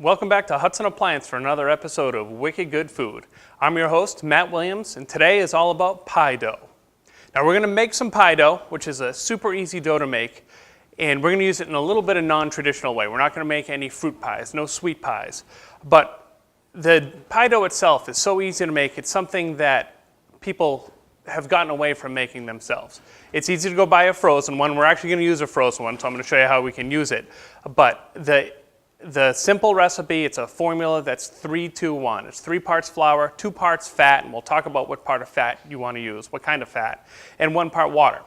Welcome back to Hudson Appliance for another episode of Wicked Good Food. I'm your host, Matt Williams, and today is all about pie dough. Now we're going to make some pie dough, which is a super easy dough to make, and we're going to use it in a little bit of non-traditional way. We're not going to make any fruit pies, no sweet pies, but the pie dough itself is so easy to make. It's something that people have gotten away from making themselves. It's easy to go buy a frozen one. We're actually going to use a frozen one, so I'm going to show you how we can use it. But the simple recipe, it's a formula that's 3-2-1. It's 3 parts flour, 2 parts fat, and we'll talk about what part of fat you want to use, what kind of fat, and 1 part water.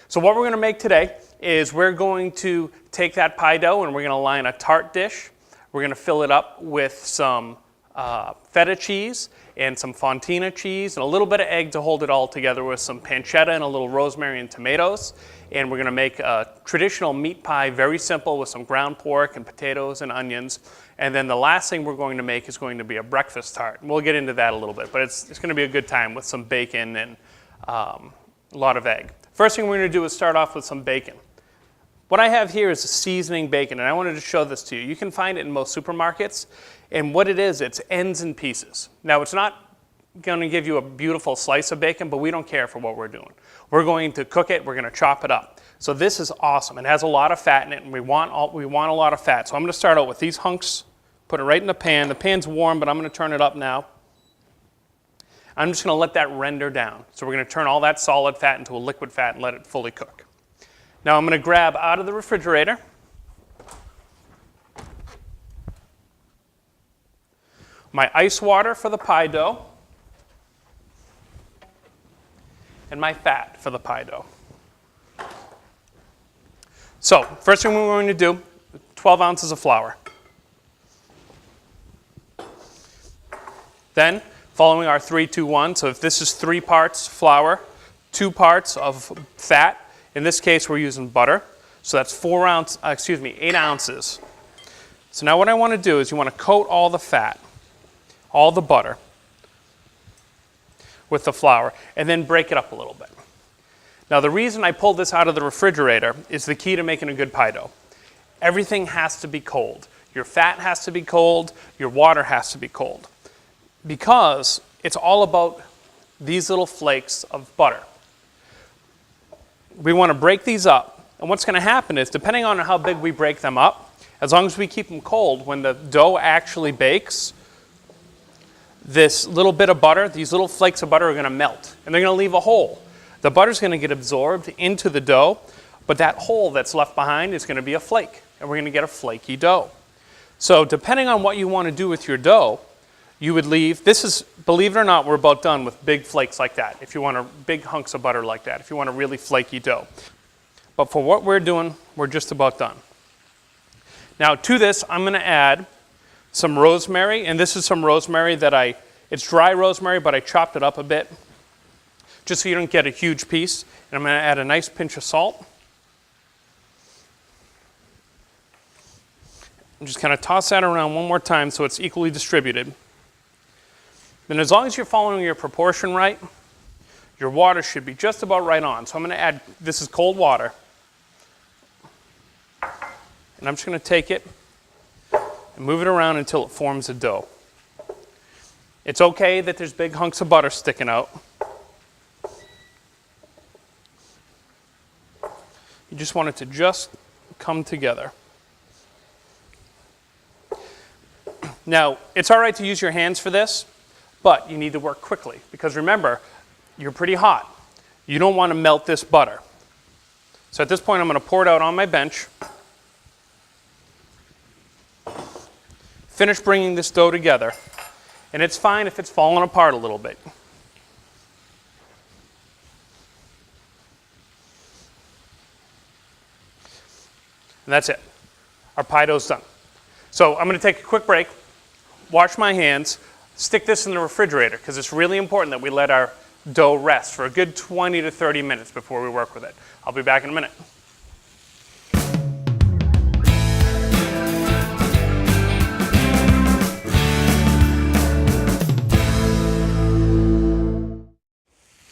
So what we're going to make today is we're going to take that pie dough and we're going to line a tart dish. We're going to fill it up with some Feta cheese and some fontina cheese and a little bit of egg to hold it all together with some pancetta and a little rosemary and tomatoes. And we're going to make a traditional meat pie, very simple, with some ground pork and potatoes and onions. And then the last thing we're going to make is going to be a breakfast tart. And we'll get into that a little bit, but it's going to be a good time with some bacon and a lot of egg. First thing we're going to do is start off with some bacon. What I have here is a seasoning bacon, and I wanted to show this to you. You can find it in most supermarkets, and what it is, it's ends and pieces. Now, it's not going to give you a beautiful slice of bacon, but we don't care for what we're doing. We're going to cook it, we're going to chop it up. So this is awesome. It has a lot of fat in it, and we want a lot of fat. So I'm going to start out with these hunks, put it right in the pan. The pan's warm, but I'm going to turn it up now. I'm just going to let that render down. So we're going to turn all that solid fat into a liquid fat and let it fully cook. Now I'm going to grab out of the refrigerator my ice water for the pie dough and my fat for the pie dough. So first thing we're going to do, 12 ounces of flour. Then, following our 3-2-1, so if this is 3 parts flour, 2 parts of fat, in this case we're using butter, so that's 8 ounces. So now what I want to do is you want to coat all the fat, all the butter, with the flour, and then break it up a little bit. Now the reason I pulled this out of the refrigerator is the key to making a good pie dough. Everything has to be cold. Your fat has to be cold, your water has to be cold, because it's all about these little flakes of butter. We want to break these up, and what's going to happen is, depending on how big we break them up, as long as we keep them cold, when the dough actually bakes, this little bit of butter, these little flakes of butter are going to melt, and they're going to leave a hole. The butter's going to get absorbed into the dough, but that hole that's left behind is going to be a flake, and we're going to get a flaky dough. So depending on what you want to do with your dough, you would leave, this is, believe it or not, we're about done with big flakes like that, if you want big hunks of butter like that, if you want a really flaky dough. But for what we're doing, we're just about done. Now to this, I'm going to add some rosemary, and this is some rosemary that it's dry rosemary, but I chopped it up a bit, just so you don't get a huge piece. And I'm going to add a nice pinch of salt. And just kind of toss that around one more time so it's equally distributed. Then as long as you're following your proportion right, your water should be just about right on. So I'm going to add, this is cold water. And I'm just going to take it and move it around until it forms a dough. It's okay that there's big hunks of butter sticking out. You just want it to just come together. Now, it's all right to use your hands for this, but you need to work quickly, because remember, you're pretty hot. You don't want to melt this butter. So at this point, I'm going to pour it out on my bench. Finish bringing this dough together, and it's fine if it's falling apart a little bit. And that's it. Our pie dough's done. So I'm going to take a quick break, wash my hands, stick this in the refrigerator, because it's really important that we let our dough rest for a good 20 to 30 minutes before we work with it. I'll be back in a minute.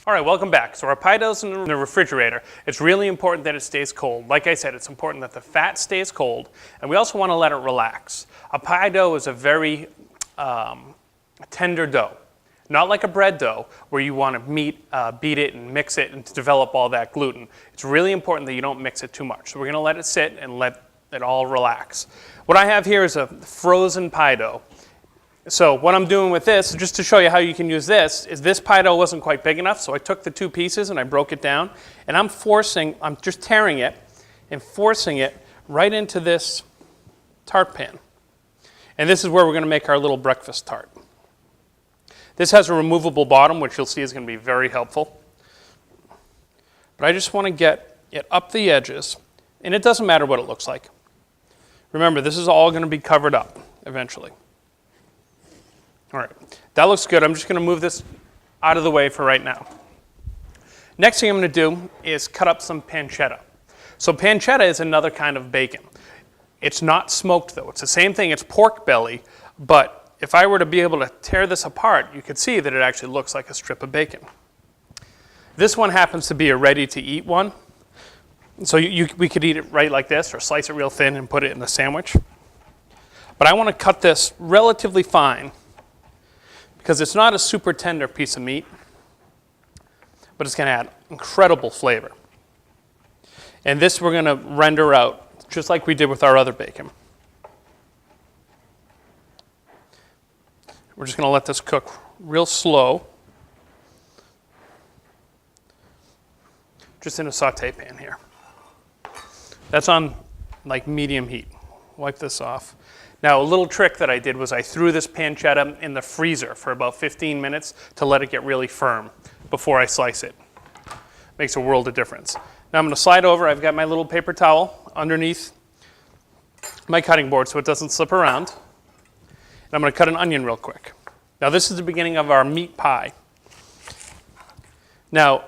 All right, welcome back. So our pie dough's in the refrigerator. It's really important that it stays cold. Like I said, it's important that the fat stays cold, and we also want to let it relax. A pie dough is a very tender dough. Not like a bread dough where you want to beat it and mix it and to develop all that gluten. It's really important that you don't mix it too much. So we're going to let it sit and let it all relax. What I have here is a frozen pie dough. So what I'm doing with this, just to show you how you can use this, is this pie dough wasn't quite big enough, so I took the two pieces and I broke it down, and I'm just tearing it and forcing it right into this tart pan. And this is where we're going to make our little breakfast tart. This has a removable bottom, which you'll see is going to be very helpful. But I just want to get it up the edges, and it doesn't matter what it looks like. Remember, this is all going to be covered up eventually. All right, that looks good. I'm just going to move this out of the way for right now. Next thing I'm going to do is cut up some pancetta. So pancetta is another kind of bacon. It's not smoked though. It's the same thing. It's pork belly, but if I were to be able to tear this apart, you could see that it actually looks like a strip of bacon. This one happens to be a ready-to-eat one. So we could eat it right like this or slice it real thin and put it in the sandwich. But I want to cut this relatively fine because it's not a super tender piece of meat, but it's going to add incredible flavor. And this we're going to render out just like we did with our other bacon. We're just going to let this cook real slow, just in a saute pan here. That's on like medium heat. Wipe this off. Now a little trick that I did was I threw this pancetta in the freezer for about 15 minutes to let it get really firm before I slice it. Makes a world of difference. Now I'm going to slide over. I've got my little paper towel underneath my cutting board so it doesn't slip around. And I'm going to cut an onion real quick. Now this is the beginning of our meat pie. Now,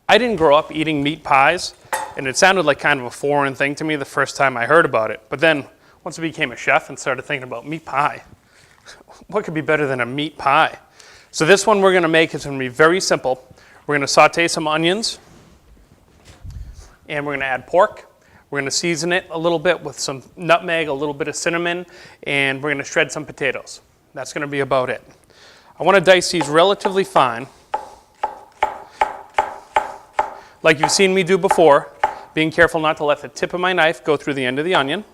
I didn't grow up eating meat pies, and it sounded like kind of a foreign thing to me the first time I heard about it. But then, once I became a chef and started thinking about meat pie, what could be better than a meat pie? So this one we're going to make is going to be very simple. We're going to saute some onions, and we're going to add pork. We're going to season it a little bit with some nutmeg, a little bit of cinnamon, and we're going to shred some potatoes. That's going to be about it. I want to dice these relatively fine, like you've seen me do before, being careful not to let the tip of my knife go through the end of the onion.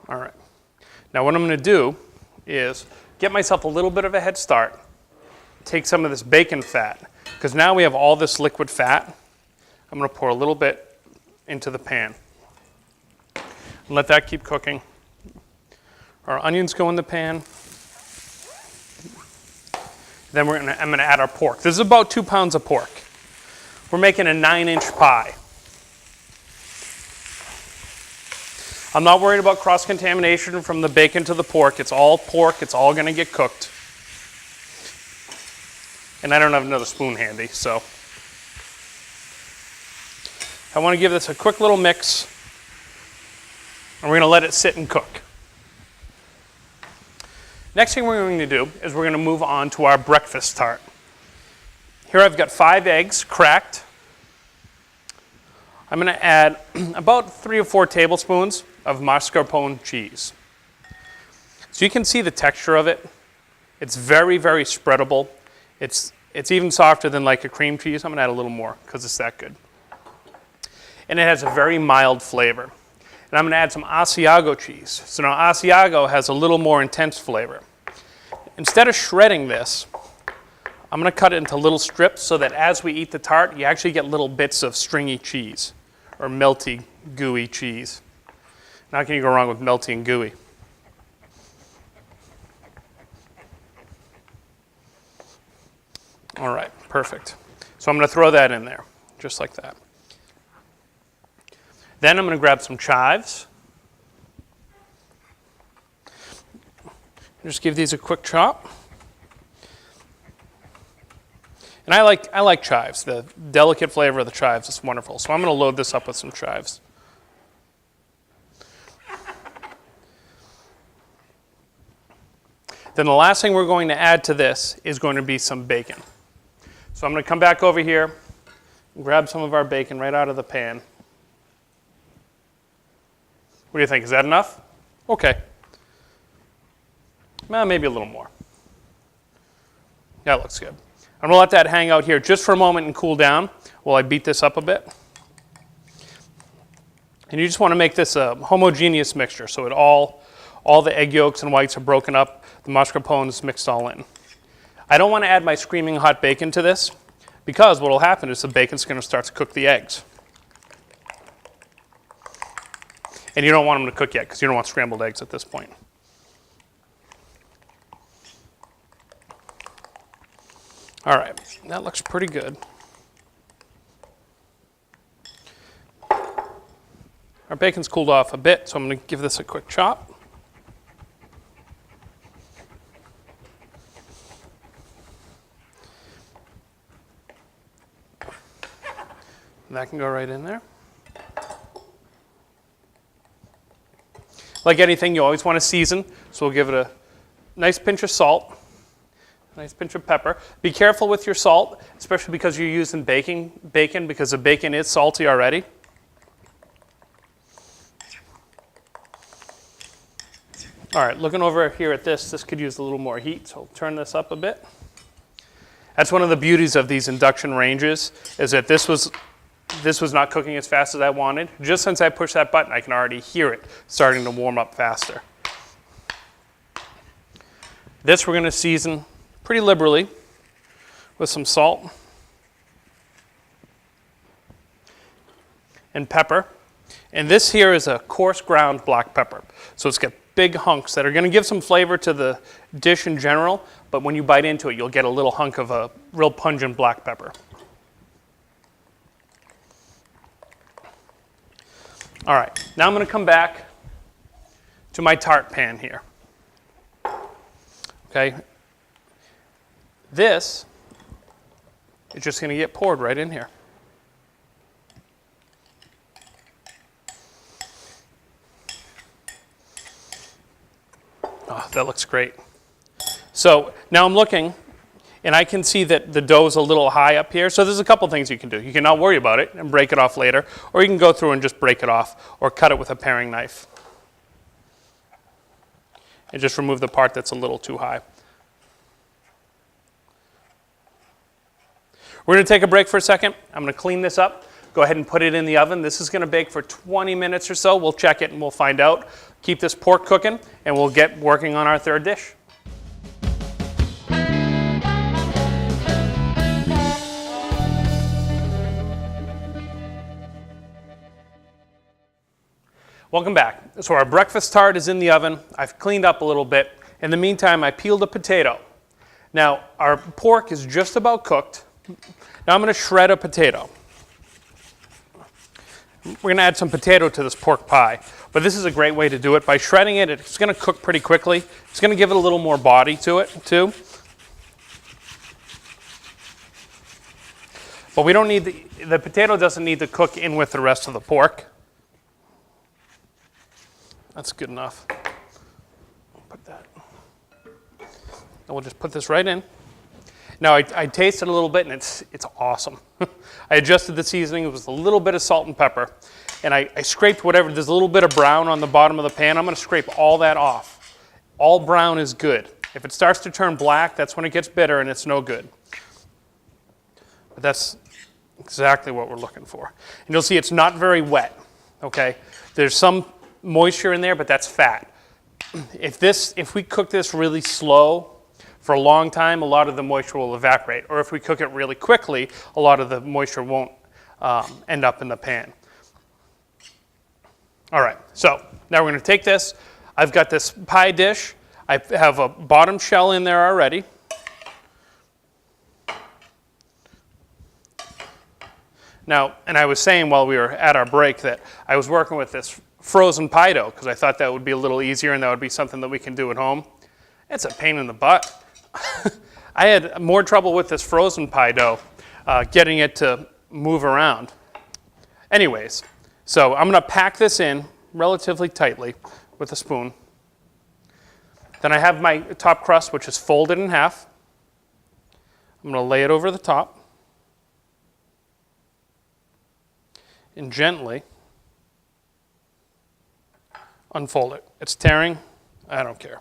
All right. Now what I'm going to do is get myself a little bit of a head start, take some of this bacon fat, because now we have all this liquid fat. I'm going to pour a little bit into the pan and let that keep cooking. Our onions go in the pan. Then I'm going to add our pork. This is about 2 pounds of pork. We're making a 9-inch pie. I'm not worried about cross-contamination from the bacon to the pork. It's all pork. It's all going to get cooked. And I don't have another spoon handy, so I want to give this a quick little mix, and we're going to let it sit and cook. Next thing we're going to do is we're going to move on to our breakfast tart. Here I've got 5 eggs cracked. I'm going to add about 3 or 4 tablespoons of mascarpone cheese. So you can see the texture of it. It's very, very spreadable. It's even softer than like a cream cheese. I'm going to add a little more because it's that good. And it has a very mild flavor. And I'm going to add some Asiago cheese. So now Asiago has a little more intense flavor. Instead of shredding this, I'm going to cut it into little strips so that as we eat the tart, you actually get little bits of stringy cheese or melty, gooey cheese. Now, how can you go wrong with melty and gooey? All right, perfect. So I'm going to throw that in there, just like that. Then I'm going to grab some chives. Just give these a quick chop. And I like chives. The delicate flavor of the chives is wonderful. So I'm going to load this up with some chives. Then the last thing we're going to add to this is going to be some bacon. So I'm going to come back over here and grab some of our bacon right out of the pan. What do you think? Is that enough? Okay. Well, maybe a little more. That looks good. I'm going to let that hang out here just for a moment and cool down while I beat this up a bit. And you just want to make this a homogeneous mixture so all the egg yolks and whites are broken up, the mascarpone is mixed all in. I don't want to add my screaming hot bacon to this because what will happen is the bacon's going to start to cook the eggs. And you don't want them to cook yet because you don't want scrambled eggs at this point. All right, that looks pretty good. Our bacon's cooled off a bit, so I'm going to give this a quick chop. And that can go right in there. Like anything, you always want to season, so we'll give it a nice pinch of salt. Nice pinch of pepper. Be careful with your salt, especially because you're using bacon because the bacon is salty already. All right, looking over here at this could use a little more heat, so I'll turn this up a bit. That's one of the beauties of these induction ranges, is that this was not cooking as fast as I wanted. Just since I pushed that button, I can already hear it starting to warm up faster. This we're going to season pretty liberally with some salt and pepper. And this here is a coarse ground black pepper. So it's got big hunks that are going to give some flavor to the dish in general, but when you bite into it, you'll get a little hunk of a real pungent black pepper. All right, now I'm going to come back to my tart pan here. Okay. This is just going to get poured right in here. Oh, that looks great. So now I'm looking, and I can see that the dough is a little high up here. So there's a couple things you can do. You can not worry about it and break it off later, or you can go through and just break it off or cut it with a paring knife. And just remove the part that's a little too high. We're going to take a break for a second. I'm going to clean this up. Go ahead and put it in the oven. This is going to bake for 20 minutes or so. We'll check it and we'll find out. Keep this pork cooking and we'll get working on our third dish. Welcome back. So our breakfast tart is in the oven. I've cleaned up a little bit. In the meantime, I peeled a potato. Now, our pork is just about cooked. Now I'm going to shred a potato. We're going to add some potato to this pork pie, but this is a great way to do it. By shredding it, it's going to cook pretty quickly. It's going to give it a little more body to it, too. But we don't need the potato doesn't need to cook in with the rest of the pork. That's good enough. Put that. And we'll just put this right in. Now I tasted a little bit and it's awesome. I adjusted the seasoning with a little bit of salt and pepper, and I scraped whatever. There's a little bit of brown on the bottom of the pan. I'm going to scrape all that off. All brown is good. If it starts to turn black, that's when it gets bitter and it's no good. But that's exactly what we're looking for. And you'll see it's not very wet. Okay, there's some moisture in there, but that's fat. If we cook this really slow for a long time, a lot of the moisture will evaporate. Or if we cook it really quickly, a lot of the moisture won't end up in the pan. All right, so now we're going to take this. I've got this pie dish. I have a bottom shell in there already. Now, and I was saying while we were at our break that I was working with this frozen pie dough because I thought that would be a little easier and that would be something that we can do at home. It's a pain in the butt. I had more trouble with this frozen pie dough getting it to move around. Anyways, so I'm going to pack this in relatively tightly with a spoon. Then I have my top crust, which is folded in half. I'm going to lay it over the top and gently unfold it. It's tearing. I don't care.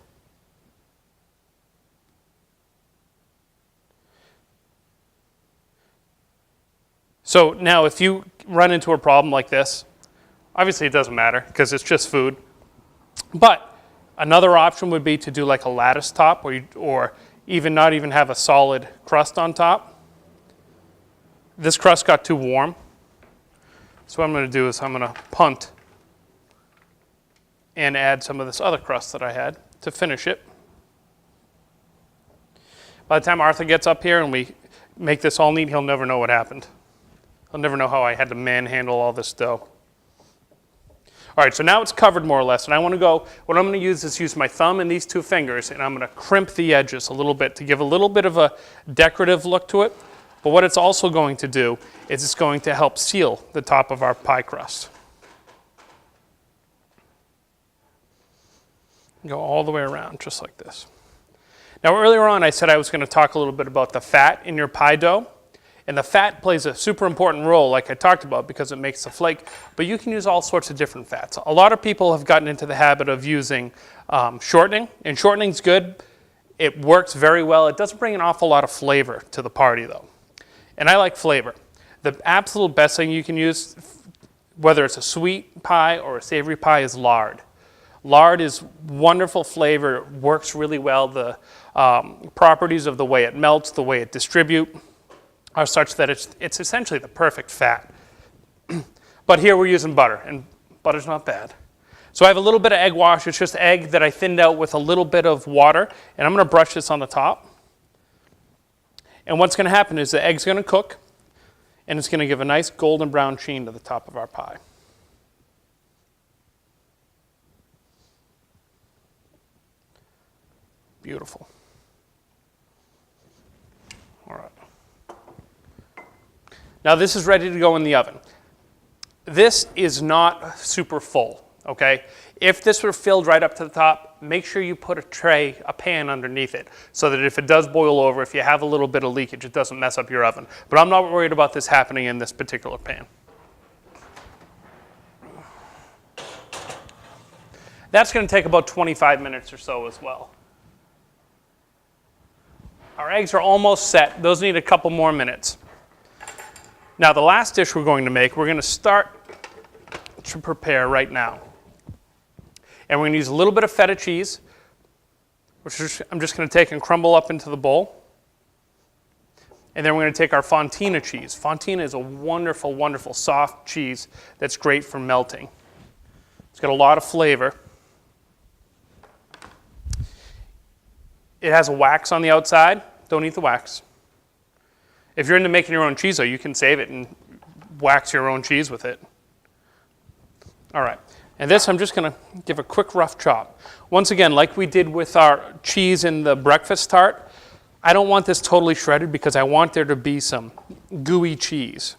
So now if you run into a problem like this, obviously it doesn't matter because it's just food. But another option would be to do like a lattice top or even not even have a solid crust on top. This crust got too warm. So what I'm going to do is I'm going to punt and add some of this other crust that I had to finish it. By the time Arthur gets up here and we make this all neat, he'll never know what happened. He'll never know how I had to manhandle all this dough. All right, so now it's covered more or less, and I want to go, what I'm going to use my thumb and these two fingers, and I'm going to crimp the edges a little bit to give a little bit of a decorative look to it. But what it's also going to do is it's going to help seal the top of our pie crust. Go all the way around, just like this. Now earlier on I said I was going to talk a little bit about the fat in your pie dough. And the fat plays a super important role, like I talked about, because it makes the flake. But you can use all sorts of different fats. A lot of people have gotten into the habit of using shortening. And shortening's good. It works very well. It doesn't bring an awful lot of flavor to the party, though. And I like flavor. The absolute best thing you can use, whether it's a sweet pie or a savory pie, is lard. Lard is wonderful flavor. It works really well. The properties of the way it melts, the way it distributes, are such that it's essentially the perfect fat. But here we're using butter, and butter's not bad. So I have a little bit of egg wash. It's just egg that I thinned out with a little bit of water, and I'm going to brush this on the top. And what's going to happen is the egg's going to cook, and it's going to give a nice golden brown sheen to the top of our pie. Beautiful. All right. Now this is ready to go in the oven. This is not super full, okay? If this were filled right up to the top, make sure you put a pan underneath it so that if it does boil over, if you have a little bit of leakage, it doesn't mess up your oven. But I'm not worried about this happening in this particular pan. That's going to take about 25 minutes or so as well. Our eggs are almost set. Those need a couple more minutes. Now the last dish we're going to make, we're going to start to prepare right now. And we're going to use a little bit of feta cheese, which I'm just going to take and crumble up into the bowl. And then we're going to take our fontina cheese. Fontina is a wonderful, wonderful soft cheese that's great for melting. It's got a lot of flavor. It has a wax on the outside. Don't eat the wax. If you're into making your own cheese, though, you can save it and wax your own cheese with it. All right. And this, I'm just going to give a quick rough chop. Once again, like we did with our cheese in the breakfast tart, I don't want this totally shredded because I want there to be some gooey cheese.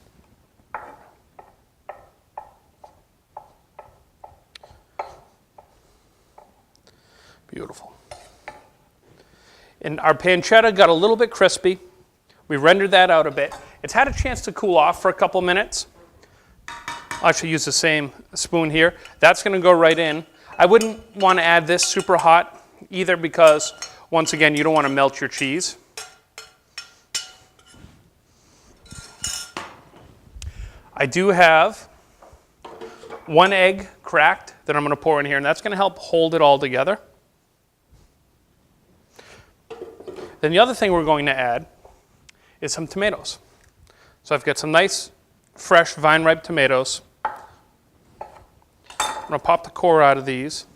Beautiful. And our pancetta got a little bit crispy. We rendered that out a bit. It's had a chance to cool off for a couple minutes. I'll actually use the same spoon here. That's going to go right in. I wouldn't want to add this super hot either because, once again, you don't want to melt your cheese. I do have 1 egg cracked that I'm going to pour in here, and that's going to help hold it all together. Then the other thing we're going to add is some tomatoes. So I've got some nice, fresh, vine-ripe tomatoes. I'm going to pop the core out of these.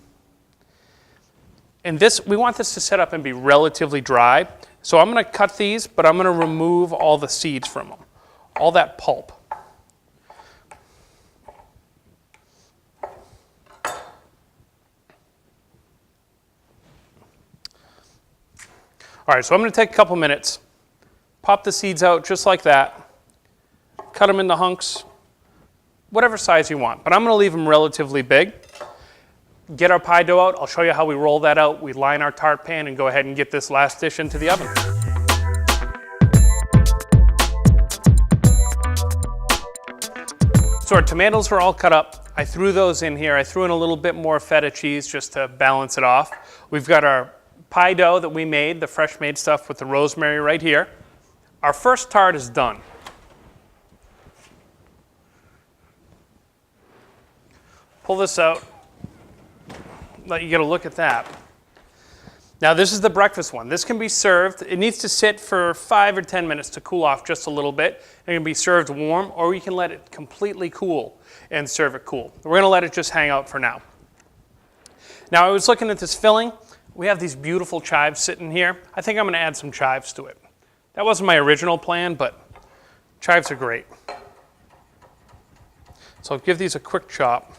And this, we want this to set up and be relatively dry. So I'm going to cut these, but I'm going to remove all the seeds from them, all that pulp. All right, so I'm going to take a couple minutes, pop the seeds out just like that, cut them into hunks, whatever size you want, but I'm going to leave them relatively big. get our pie dough out. I'll show you how we roll that out. We line our tart pan and go ahead and get this last dish into the oven. So our tomatoes were all cut up. I threw those in here. I threw in a little bit more feta cheese just to balance it off. We've got our pie dough that we made, the fresh made stuff with the rosemary right here. Our first tart is done. Pull this out, let you get a look at that. Now this is the breakfast one. This can be served, it needs to sit for 5 or 10 minutes to cool off just a little bit. It can be served warm, or you can let it completely cool and serve it cool. We're gonna let it just hang out for now. Now I was looking at this filling. We have these beautiful chives sitting here. I think I'm gonna add some chives to it. That wasn't my original plan, but chives are great. So I'll give these a quick chop.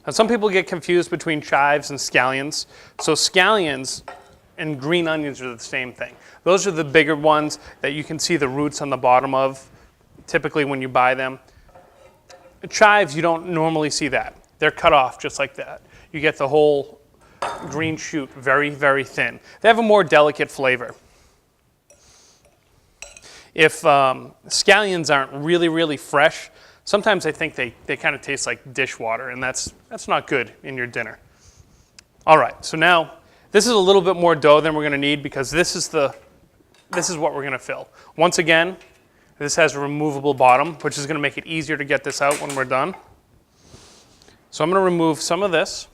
Now some people get confused between chives and scallions. So scallions and green onions are the same thing. Those are the bigger ones that you can see the roots on the bottom of, typically when you buy them. Chives, you don't normally see that. They're cut off just like that. You get the whole green shoot, very, very thin. They have a more delicate flavor. If scallions aren't really, really fresh, sometimes I think they kind of taste like dishwater, and that's not good in your dinner. All right, so now this is a little bit more dough than we're going to need because this is what we're going to fill. Once again, this has a removable bottom, which is going to make it easier to get this out when we're done. So I'm going to remove some of this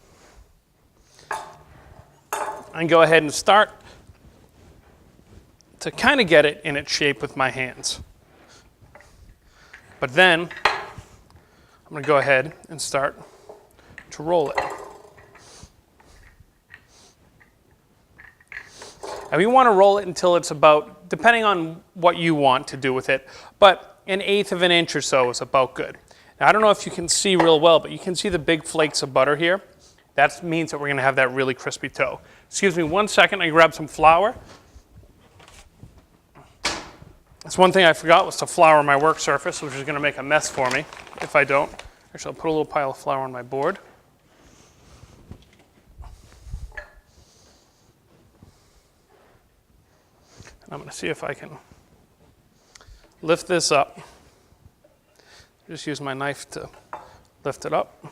and go ahead and start to kind of get it in its shape with my hands. But then I'm going to go ahead and start to roll it. And we want to roll it until it's about, depending on what you want to do with it, but 1/8 of an inch or so is about good. Now I don't know if you can see real well, but you can see the big flakes of butter here. That means that we're going to have that really crispy dough. Excuse me 1 second, I grab some flour. That's one thing I forgot was to flour my work surface, which is going to make a mess for me if I don't. Actually, I'll put a little pile of flour on my board. And I'm going to see if I can lift this up. Just use my knife to lift it up.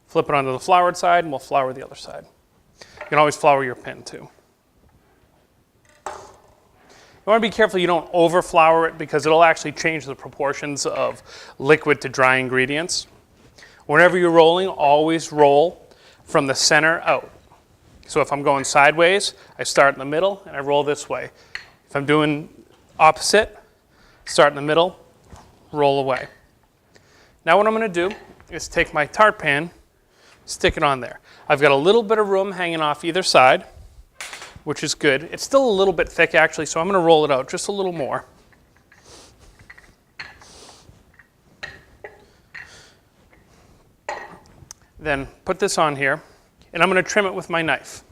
Flip it onto the floured side, and we'll flour the other side. You can always flour your pan too. You want to be careful you don't over-flour it because it'll actually change the proportions of liquid to dry ingredients. Whenever you're rolling, always roll from the center out. So if I'm going sideways, I start in the middle and I roll this way. If I'm doing opposite, start in the middle, roll away. Now what I'm going to do is take my tart pan, stick it on there. I've got a little bit of room hanging off either side, which is good. It's still a little bit thick actually, so I'm going to roll it out just a little more. Then put this on here, and I'm going to trim it with my knife.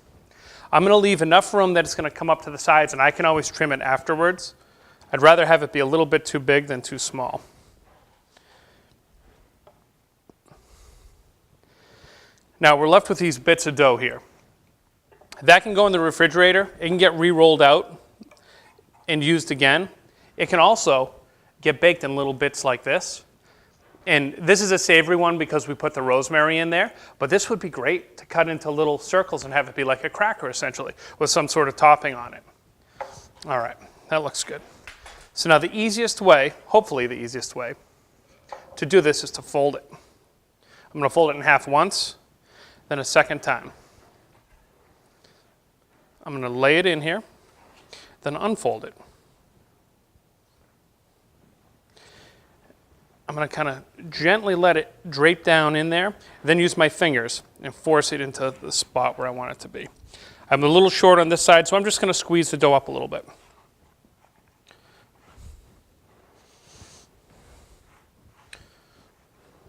I'm going to leave enough room that it's going to come up to the sides, and I can always trim it afterwards. I'd rather have it be a little bit too big than too small. Now we're left with these bits of dough here. That can go in the refrigerator. It can get re-rolled out and used again. It can also get baked in little bits like this. And this is a savory one because we put the rosemary in there, but this would be great to cut into little circles and have it be like a cracker essentially with some sort of topping on it. All right, that looks good. So now the easiest way, hopefully the easiest way, to do this is to fold it. I'm going to fold it in half once, then a second time. I'm going to lay it in here, then unfold it. I'm going to kind of gently let it drape down in there, then use my fingers and force it into the spot where I want it to be. I'm a little short on this side, so I'm just going to squeeze the dough up a little bit.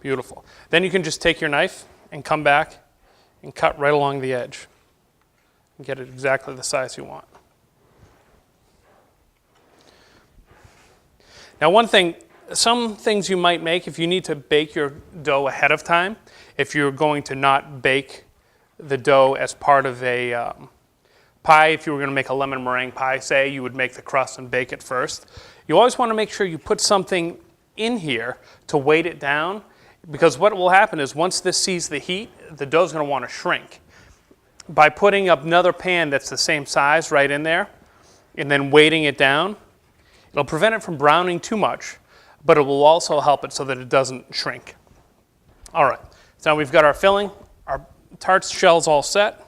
Beautiful. Then you can just take your knife and come back and cut right along the edge and get it exactly the size you want. Now one thing, some things you might make if you need to bake your dough ahead of time, if you're going to not bake the dough as part of a pie, if you were going to make a lemon meringue pie, say, you would make the crust and bake it first. You always want to make sure you put something in here to weight it down, because what will happen is once this sees the heat, the dough's going to want to shrink. By putting up another pan that's the same size right in there, and then weighting it down, it'll prevent it from browning too much, but it will also help it so that it doesn't shrink. All right, so now we've got our filling, our tart shell's all set.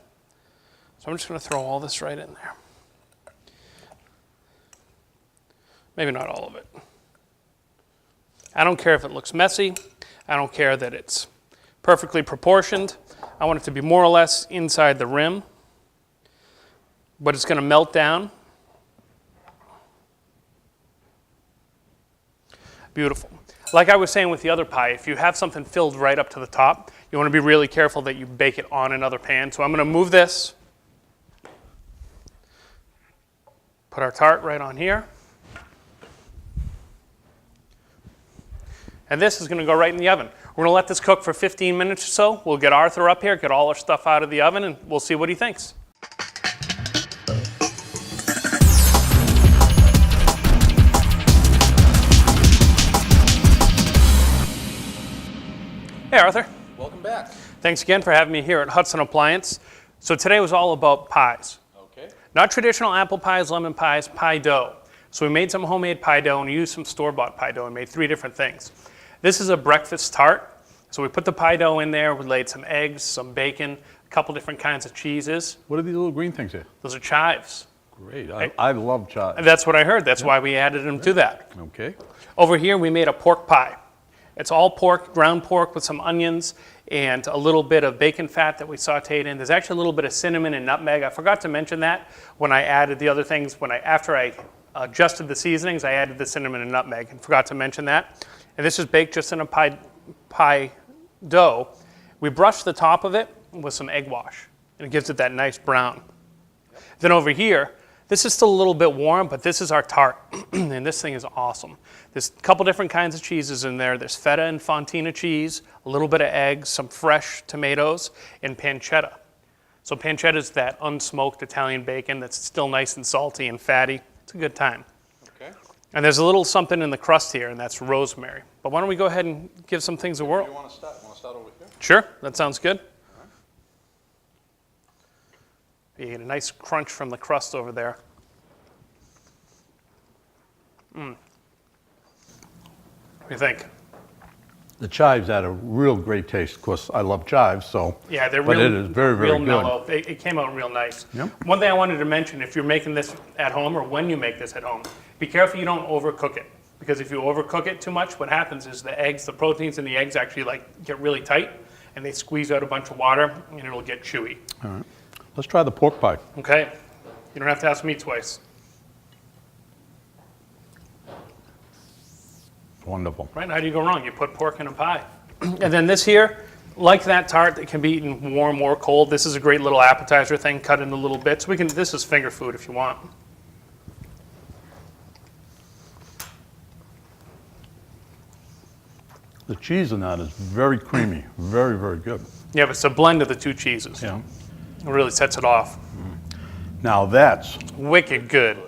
So I'm just going to throw all this right in there. Maybe not all of it. I don't care if it looks messy. I don't care that it's perfectly proportioned. I want it to be more or less inside the rim, but it's going to melt down. Beautiful. Like I was saying with the other pie, if you have something filled right up to the top, you want to be really careful that you bake it on another pan. So I'm going to move this. Put our tart right on here. And this is going to go right in the oven. We're going to let this cook for 15 minutes or so. We'll get Arthur up here, get all our stuff out of the oven, and we'll see what he thinks. Hey, Arthur. Welcome back. Thanks again for having me here at Hudson Appliance. So today was all about pies. Okay. Not traditional apple pies, lemon pies, pie dough. So we made some homemade pie dough and we used some store-bought pie dough and made 3 different things. This is a breakfast tart. So we put the pie dough in there, we laid some eggs, some bacon, a couple different kinds of cheeses. What are these little green things here? Those are chives. Great. I love chives. That's what I heard. That's why we added them to that. Okay. Over here we made a pork pie. It's all pork, ground pork with some onions and a little bit of bacon fat that we sauteed in. There's actually a little bit of cinnamon and nutmeg. I forgot to mention that when I added the other things. After I adjusted the seasonings, I added the cinnamon and nutmeg and forgot to mention that. And this is baked just in a pie dough. We brush the top of it with some egg wash, and it gives it that nice brown. Yep. Then over here, this is still a little bit warm, but this is our tart, and this thing is awesome. There's a couple different kinds of cheeses in there. There's Feta and fontina cheese, a little bit of eggs, some fresh tomatoes, and pancetta. So pancetta is that unsmoked Italian bacon that's still nice and salty and fatty. It's a good time. Okay. And there's a little something in the crust here, and that's rosemary. But why don't we go ahead and give some things a whirl? You want to start? Want to start over here? Sure, that sounds good. You get a nice crunch from the crust over there. What do you think? The chives had a real great taste. Of course, I love chives, so. Yeah, they're but real, it is very, very real good. mellow. It came out real nice. Yep. One thing I wanted to mention, if you're making this at home or when you make this at home, be careful you don't overcook it. Because if you overcook it too much, what happens is the eggs, the proteins in the eggs actually get really tight, and they squeeze out a bunch of water, and it'll get chewy. All right. Let's try the pork pie. Okay. You don't have to ask me twice. Wonderful. Right? How do you go wrong? You put pork in a pie. And then this here, like that tart, that can be eaten warm or cold. This is a great little appetizer thing, cut into little bits. This is finger food if you want. The cheese in that is very creamy, very, very good. Yeah, but it's a blend of the 2 cheeses. Yeah. It really sets it off. Now that's Wicked good.